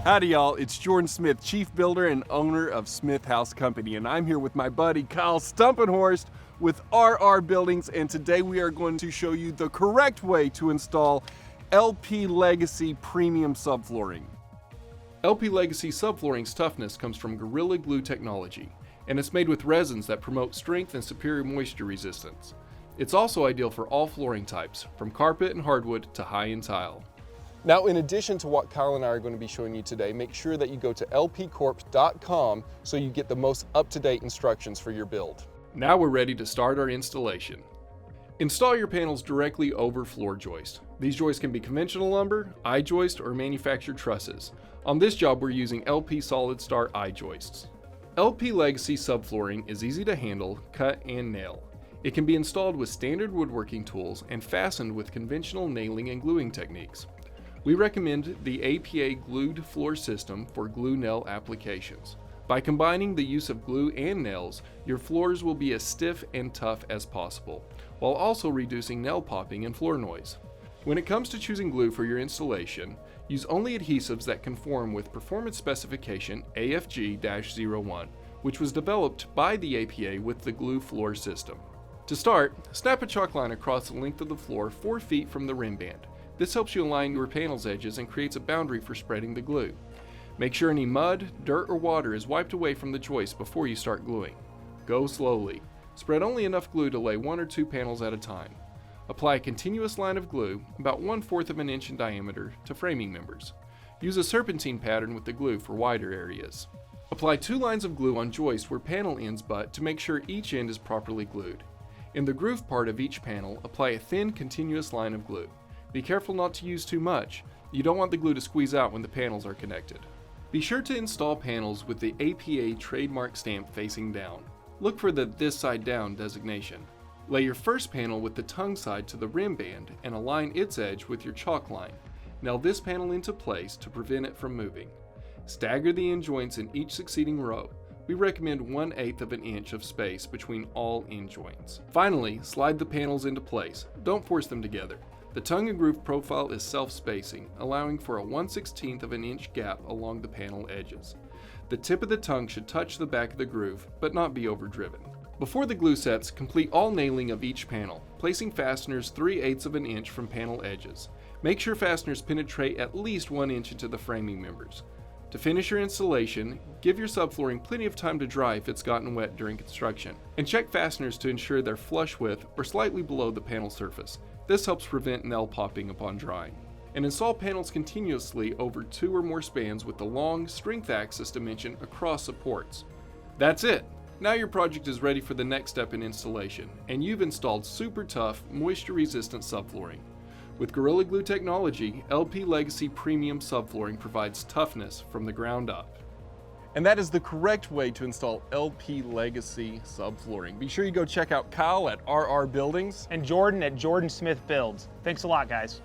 Howdy y'all, it's Jordan Smith, Chief Builder and owner of Smith House Company, and I'm here with my buddy Kyle Stumpenhorst with RR Buildings, and today we are going to show you the correct way to install LP Legacy Premium Subflooring. LP Legacy Subflooring's toughness comes from Gorilla Glue technology, and it's made with resins that promote strength and superior moisture resistance. It's also ideal for all flooring types, from carpet and hardwood to high-end tile. Now, in addition to what Kyle and I are going to be showing you today, make sure that you go to lpcorp.com so you get the most up-to-date instructions for your build. Now we're ready to start our installation. Install your panels directly over floor joist. These joists can be conventional lumber, I-joist, or manufactured trusses. On this job, we're using LP Solid Start I-joists. LP Legacy Subflooring is easy to handle, cut, and nail. It can be installed with standard woodworking tools and fastened with conventional nailing and gluing techniques. We recommend the APA glued floor system for glue nail applications. By combining the use of glue and nails, your floors will be as stiff and tough as possible, while also reducing nail popping and floor noise. When it comes to choosing glue for your installation, use only adhesives that conform with Performance Specification AFG-01, which was developed by the APA with the glue floor system. To start, snap a chalk line across the length of the floor 4 feet from the rim band. This helps you align your panel's edges and creates a boundary for spreading the glue. Make sure any mud, dirt, or water is wiped away from the joist before you start gluing. Go slowly. Spread only enough glue to lay 1 or 2 panels at a time. Apply a continuous line of glue, about 1/4 of an inch in diameter, to framing members. Use a serpentine pattern with the glue for wider areas. Apply 2 lines of glue on joist where panel ends butt to make sure each end is properly glued. In the groove part of each panel, apply a thin continuous line of glue. Be careful not to use too much. You don't want the glue to squeeze out when the panels are connected. Be sure to install panels with the APA trademark stamp facing down. Look for the "this side down" designation. Lay your first panel with the tongue side to the rim band and align its edge with your chalk line. Nail this panel into place to prevent it from moving. Stagger the end joints in each succeeding row. We recommend 1/8 of an inch of space between all end joints. Finally, slide the panels into place. Don't force them together. The tongue and groove profile is self-spacing, allowing for a 1/16 of an inch gap along the panel edges. The tip of the tongue should touch the back of the groove, but not be overdriven. Before the glue sets, complete all nailing of each panel, placing fasteners 3/8 of an inch from panel edges. Make sure fasteners penetrate at least 1 inch into the framing members. To finish your installation, give your subflooring plenty of time to dry if it's gotten wet during construction, and check fasteners to ensure they're flush with or slightly below the panel surface. This helps prevent nail popping upon drying. And install panels continuously over 2 or more spans with the long strength axis dimension across supports. That's it! Now your project is ready for the next step in installation, and you've installed super tough, moisture-resistant subflooring. With Gorilla Glue technology, LP Legacy Premium Subflooring provides toughness from the ground up. And that is the correct way to install LP Legacy Subflooring. Be sure you go check out Kyle at RR Buildings and Jordan at Jordan Smith Builds. Thanks a lot, guys.